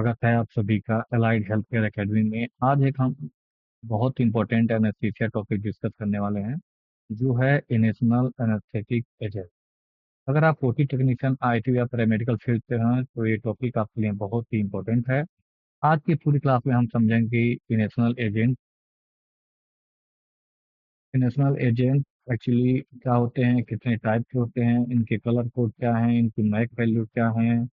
स्वागत है आप सभी का एलाइड हेल्थ केयर एकेडमी में। आज एक हम बहुत इंपॉर्टेंट एनेस्थीसिया टॉपिक डिस्कस करने वाले हैं, जो है इनेशनल एनेस्थेटिक एजेंट। अगर आप ओटी टेक्नीशियन, आईटी या पैरामेडिकल फील्ड से हैं तो ये टॉपिक आपके लिए बहुत ही इंपॉर्टेंट है। आज की पूरी क्लास में हम समझेंगे इनेशनल एजेंट। इनेशनल एजेंट एक्चुअली क्या होते हैं, कितने टाइप के होते हैं, इनके कलर कोड क्या हैं, इनकी मैक वैल्यू क्या हैं,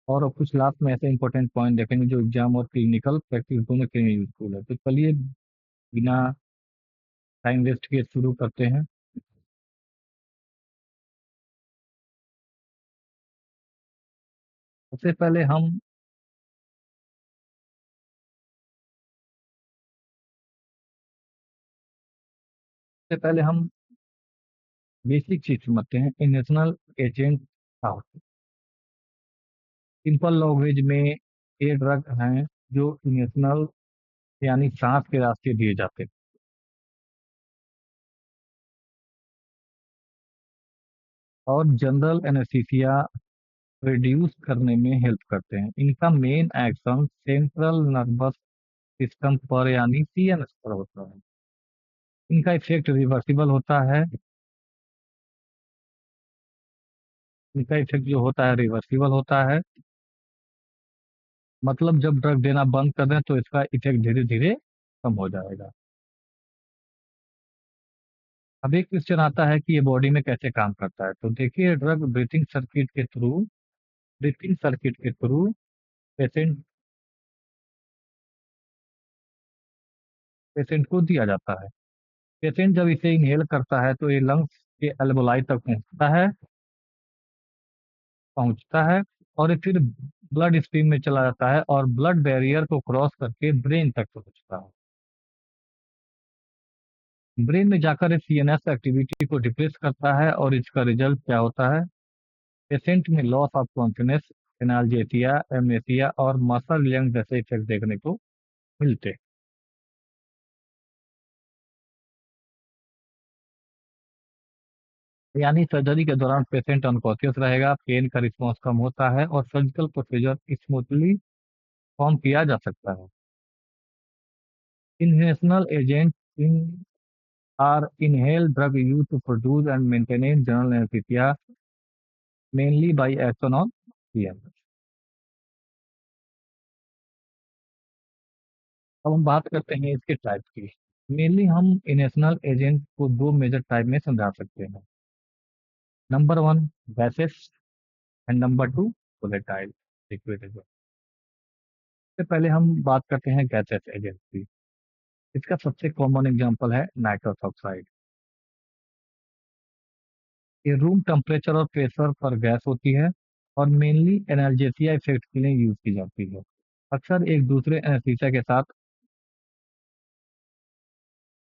और अब कुछ लास्ट में ऐसे इंपॉर्टेंट पॉइंट देखेंगे जो एग्जाम और क्लिनिकल प्रैक्टिस दोनों के लिए यूजफुल है। तो चलिए बिना टाइम वेस्ट किए शुरू करते हैं। सबसे पहले हम सबसे पहले हम बेसिक चीज समझते हैं, नेशनल एजेंट क्या होते हैं। सिंपल लैंग्वेज में ये ड्रग हैं जो नेशनल यानी सांस के रास्ते दिए जाते हैं और जनरल एनेस्थीसिया रिड्यूस करने में हेल्प करते हैं। इनका main action central nervous system पर यानी सीएनएस पर होता है। इनका इफेक्ट रिवर्सिबल होता है। इनका इफेक्ट जो होता है रिवर्सिबल होता है, मतलब जब ड्रग देना बंद कर दें तो इसका इफेक्ट धीरे धीरे कम हो जाएगा। अब एक क्वेश्चन आता है कि ये बॉडी में कैसे काम करता है। तो देखिए, ड्रग ब्रीथिंग सर्किट के थ्रू पेशेंट पेशेंट को दिया जाता है। पेशेंट जब इसे इनहेल करता है तो ये लंग्स के एल्वोलाई तक पहुंचता है और ये फिर ब्लड स्ट्रीम में चला जाता है और ब्लड बैरियर को क्रॉस करके ब्रेन तक पहुंचता है। ब्रेन में जाकर सीएनएस एक्टिविटी को डिप्रेस करता है और इसका रिजल्ट क्या होता है, पेशेंट में loss of confidence, analgesia, amnesia और मसल रिलैक्स जैसे इफेक्ट देखने को मिलते हैं। यानी सर्जरी के दौरान पेशेंट अनकॉन्शियस रहेगा, पेन का रिस्पॉन्स कम होता है और सर्जिकल प्रोसीजर स्मूथली परफॉर्म किया जा सकता है। Inhalational agent in are inhaled drug used to produce and maintain general anesthesia mainly by action on CNS। अब हम बात करते हैं इसके टाइप की। मेनली हम इनेशनल एजेंट को दो मेजर टाइप में समझा सकते हैं। Number one gases and number two volatile liquid agent. सबसे पहले हम बात करते हैं गैसेस एजेंट की। इसका सबसे कॉमन एग्जांपल है नाइट्रस ऑक्साइड। ये रूम टेम्परेचर और प्रेशर पर गैस होती है और मेनली एनाल्जेसिया इफेक्ट के लिए यूज की जाती है। अक्सर एक दूसरे एनेस्थीसिया के साथ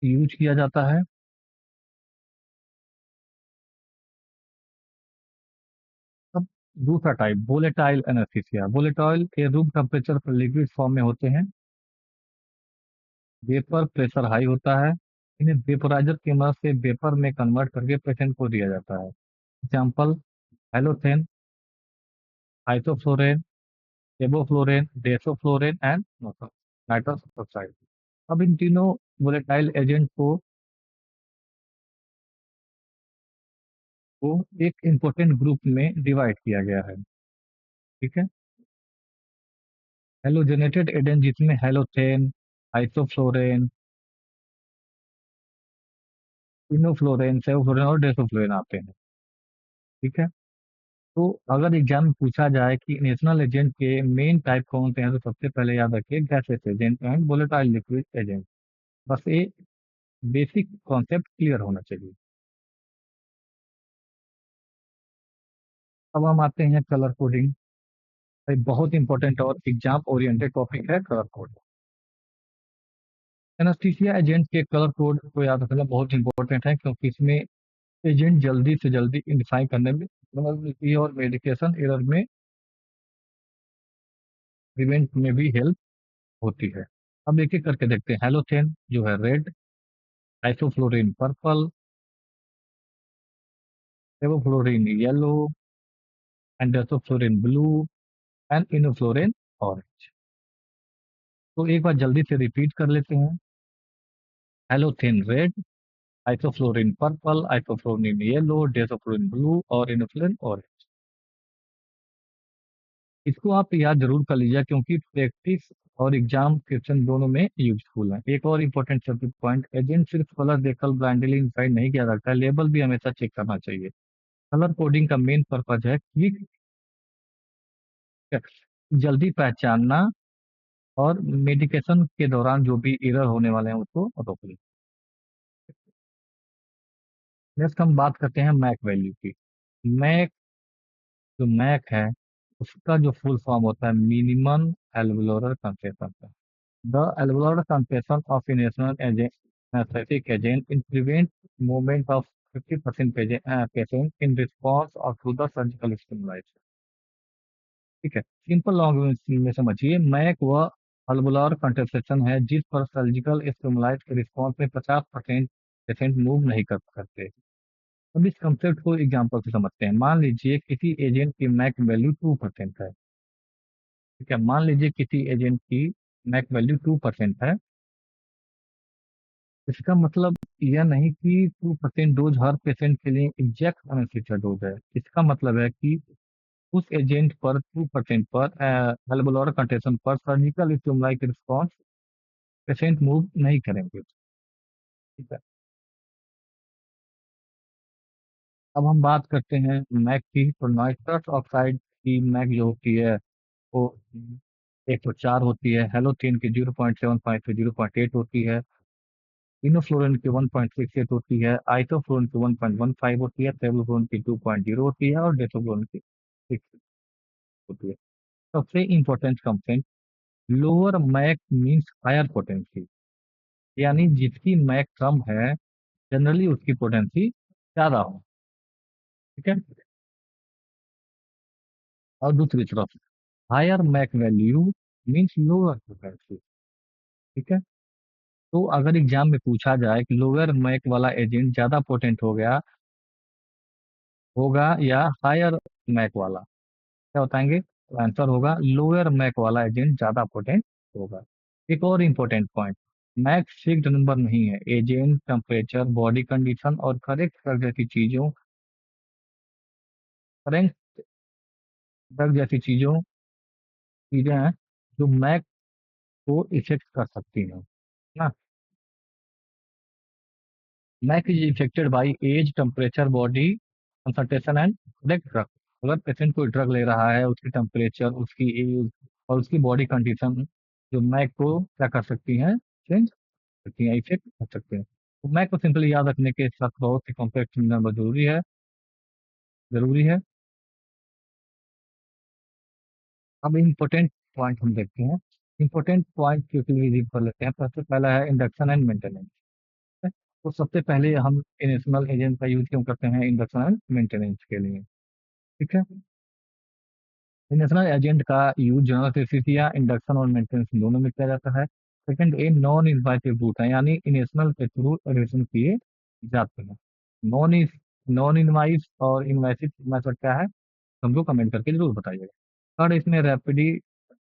यूज किया जाता है। अब दूसरा टाइप वोलेटाइल एनेस्थीसिया। वोलेटाइल के रूम टेम्परेचर पर लिक्विड फॉर्म में होते हैं, वेपर प्रेशर हाई होता है। इन्हें वेपोराइजर की मदद से वेपर में कन्वर्ट करके पेशेंट को दिया जाता है। Example halothane, isoflurane, sevoflurane, desflurane and nitrous oxide. अब इन तीनों वोलेटाइल एजेंट को एक इंपॉर्टेंट ग्रुप में डिवाइड किया गया है। ठीक है, हेलोजेनेटेड एजेंट जिसमें हेलोथेन, आइसोफ्लोरेन, इनोफ्लोरेन, सेवफ्लोरेन और डेसोफ्लोरेन आते हैं। ठीक है, तो अगर एग्जाम में पूछा जाए कि नेशनल एजेंट के मेन टाइप कौन से हैं तो सबसे पहले याद रखिए gases agent and volatile liquid agent. बस ये बेसिक कॉन्सेप्ट क्लियर होना चाहिए। अब हम आते हैं कलर कोडिंग। एक बहुत इंपॉर्टेंट और एग्जाम ओरिएंटेड टॉपिक है कलर कोड। एनास्थीसिया एजेंट के कलर कोड को याद रखना बहुत इंपॉर्टेंट है, क्योंकि इसमें एजेंट जल्दी से जल्दी आइडेंटिफाई करने में मदद मिलती है और मेडिकेशन एरर में प्रिवेंट में भी हेल्प होती है। अब एक एक करके देखते हैं। हेलोथेन जो है red, isoflurane purple, sevoflurane yellow, and desflurane blue and enflurane orange. तो एक बार जल्दी से रिपीट कर लेते हैं। Halothane red, isoflurane purple, isoflurane yellow, desflurane blue और इनोफ्लोरिन ऑरेंज। इसको आप याद जरूर कर लीजिए क्योंकि प्रैक्टिस और एग्जाम क्वेश्चन दोनों में यूजफुल है। एक और इम्पोर्टेंट सब्जेक्ट पॉइंट, एजेंट सिर्फ कलर देखकर ब्लाइंडली डिसाइड नहीं किया जाता है, लेबल भी हमेशा चेक करना चाहिए। कलर कोडिंग का मेन पर्पज है क्विक, जल्दी पहचानना और मेडिकेशन के दौरान जो भी एरर होने वाले हैं उसको रोक ले। नेक्स्ट हम बात करते हैं मैक वैल्यू की। मैक, जो मैक है उसका जो फुल फॉर्म होता है minimum alveolar concentration. The alveolar concentration of inhalational anaesthetic agent in prevent movement of 50% patient in response और टू द सर्जिकल स्टिमुलाइज। ठीक है, सिंपल लैंग्वेज में समझिए, मैक वह अल्वोलार कंट्रसेप्शन है जिस पर सर्जिकल स्टिमुलाइज के रिस्पॉन्स में 50% पेशेंट मूव नहीं कर सकते। अब इस कंसेप्ट को एग्जांपल से समझते हैं। मान लीजिए किसी एजेंट की मैक वैल्यू 2% है। ठीक है, मान लीजिए किसी एजेंट की मैक वैल्यू 2% है। इसका मतलब यह नहीं कि 2% डोज हर पेशेंट के लिए एग्जैक्ट एनेस्थीसिया डोज है। इसका मतलब है कि उस एजेंट पर 2% पर एल्वोलार कंट्रेक्शन पर सर्जिकल स्टिमुलाई के रिस्पॉन्स पेशेंट मूव नहीं करेंगे। ठीक है, अब हम बात करते हैं मैक की। तो नाइट्रस ऑक्साइड की मैक जो होती है वो 104 होती है। हेलोथेन की 0.75 से 0.8 होती है। इनोफ्लोरिन की 1.68 होती है। आइसोफ्लोरिन की 1.15 होती है। सेवफ्लोरिन की 2.0 होती है और डेसोफ्लोरिन की 6 होती है। सबसे important concept, lower MAC means higher potency, यानी जिसकी मैक कम है जनरली उसकी पोटेंसी ज्यादा हो। ठीक है, और दूसरी तरफ higher MAC value means lower potency. ठीक है, तो अगर एग्जाम में पूछा जाए कि लोअर मैक वाला एजेंट ज्यादा पोटेंट हो गया होगा या हायर मैक वाला, क्या बताएंगे? तो आंसर होगा लोअर मैक वाला एजेंट ज्यादा पोटेंट होगा। एक और important point, MAC fixed number नहीं है। एजेंट, टेम्परेचर, बॉडी कंडीशन और करेक्ट ड्रग जैसी चीजों करेक्ट ड्रग जैसी चीजें हैं जो मैक को इफेक्ट कर सकती हैं ना। MAC is affected by age, temperature, body concentration and correct drug. अगर पेशेंट कोई ड्रग ले रहा है, उसकी टेम्परेचर, उसकी एज और उसकी बॉडी कंडीशन जो मैक को क्या कर सकती हैं, चेंज सकती हैं, इफेक्ट कर सकते हैं। तो मैक को सिंपली याद रखने के साथ बहुत सी कॉम्प्लेक्स नंबर जरूरी है। अब इम्पोर्टेंट पॉइंट हम देखते हैं। इम्पोर्टेंट पॉइंट क्विकली रिव्यू कर लेते हैं। सबसे पहला है इंडक्शन एंड मेंटेनेंस। तो सबसे पहले हम इनिशियल एजेंट का यूज क्यों करते हैं? इंडक्शन एंड मेंटेनेंस के लिए। ठीक है, इनिशियल एजेंट का यूज जनरल एनेस्थीसिया, इंडक्शन और मेंटेनेंस दोनों में किया जाता है। सेकंड, ए नॉन इन्वाइसिव रूट है, यानी इनिशियल के थ्रू एडमिशन किए जाते हैं। नॉन इस नॉन इनवाइस और इन्वाइसिव मेथड क्या है, हमको कमेंट करके जरूर बताइएगा। थर्ड, इसमें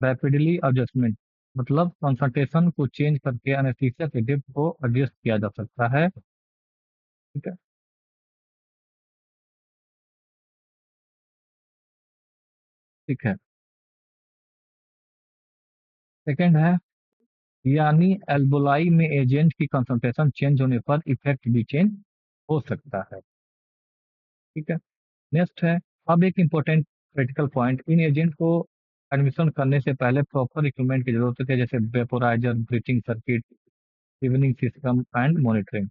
रैपिडली एडजस्टमेंट, मतलब कंसंट्रेशन को चेंज करके एनेस्थीसिया के डेप्थ को एडजस्ट किया जा सकता है। ठीक है, ठीक है। सेकंड है, यानी एल्बोलाई में एजेंट की कंसंट्रेशन चेंज होने पर इफेक्ट भी चेंज हो सकता है। ठीक है, नेक्स्ट है, अब एक इम्पोर्टेंट क्रिटिकल पॉइंट, इन एजेंट को एडमिशन करने से पहले प्रॉपर इक्विपमेंट की जरूरत होती है, जैसे vaporiser, breathing circuit, evening system and monitoring.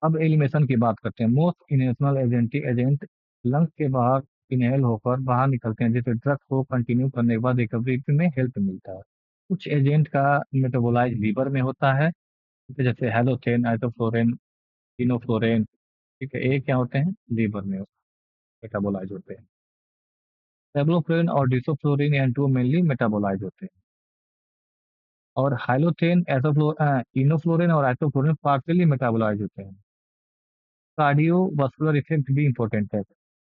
अब एलिमिनेशन की बात करते हैं। मोस्ट इनहेलेशनल एजेंट लंग्स के बाहर इनहेल होकर बाहर निकलते हैं, जिससे ड्रग को कंटिन्यू करने के बाद रिकवरी में हेल्प मिलता है। कुछ एजेंट का मेटाबोलाइज लीवर में होता है, ठीक है, जैसे हेलोथेन, आइसोफ्लोरेन, इनोफ्लोरेन। ठीक है, ये क्या होते हैं? लीवर में मेटाबोलाइज होते हैं। सेवलोफ्लोरिन और डिसोफ्लोरिन, एंड टू मेनली मेटाबोलाइज होते हैं। और हाइलोथेन, इनोफ्लोरिन और आइसोफ्लोरिन पार्शियली मेटाबोलाइज होते हैं। कार्डियोवास्कुलर इफेक्ट भी इंपॉर्टेंट है।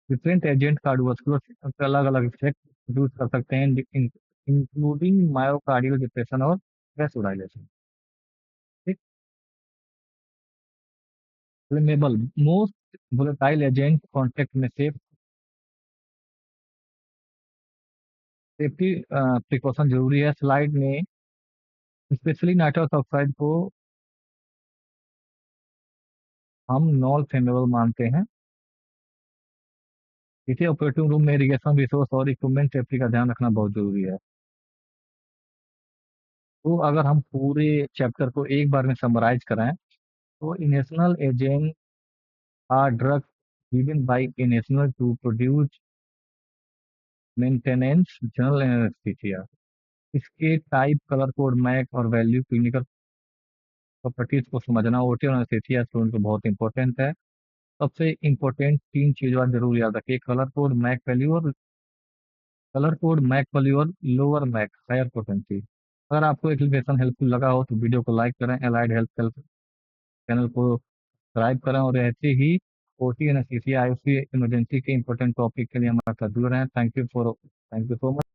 डिफरेंट एजेंट कार्डियोवास्कुलर अलग अलग इफेक्ट प्रोड्यूस कर सकते हैं, इंक्लूडिंग मायोकार्डियल डिप्रेशन और वैसोडाइलेशन। ठीक। Flammable, most volatile agent contact में सेफ्टी प्रिकॉशन जरूरी है। स्लाइड में स्पेशली नाइट्रस ऑक्साइड को हम नॉन फ्लेमेबल मानते हैं। इसे ऑपरेटिंग रूम में इरिगेशन रिसोर्स और इक्विपमेंट सेफ्टी का ध्यान रखना बहुत जरूरी है। तो अगर हम पूरे चैप्टर को एक बार में समराइज कराएं, तो inhalational agent are drug given by inhalation to produce maintenance general anaesthesia. इसके टाइप, कलर कोड, मैक और वैल्यू, क्लिनिकल प्रॉपर्टीज को समझना ओटी और एनेस्थीसिया स्टूडेंट को बहुत इंपॉर्टेंट है। सबसे इंपॉर्टेंट तीन चीज़ों का जरूर याद रखिए: कलर कोड, मैक वैल्यू और लोअर मैक हायर पोटेंसी। अगर आपको एक्सप्लेनेशन हेल्पफुल लगा हो तो वीडियो को लाइक करें, अलाइड हेल्थ चैनल को सब्सक्राइब करें और ऐसे ही OT and CC IOC emergency के इंपॉर्टेंट टॉपिक के लिए हमारे साथ जुड़ रहे हैं। Thank you so much.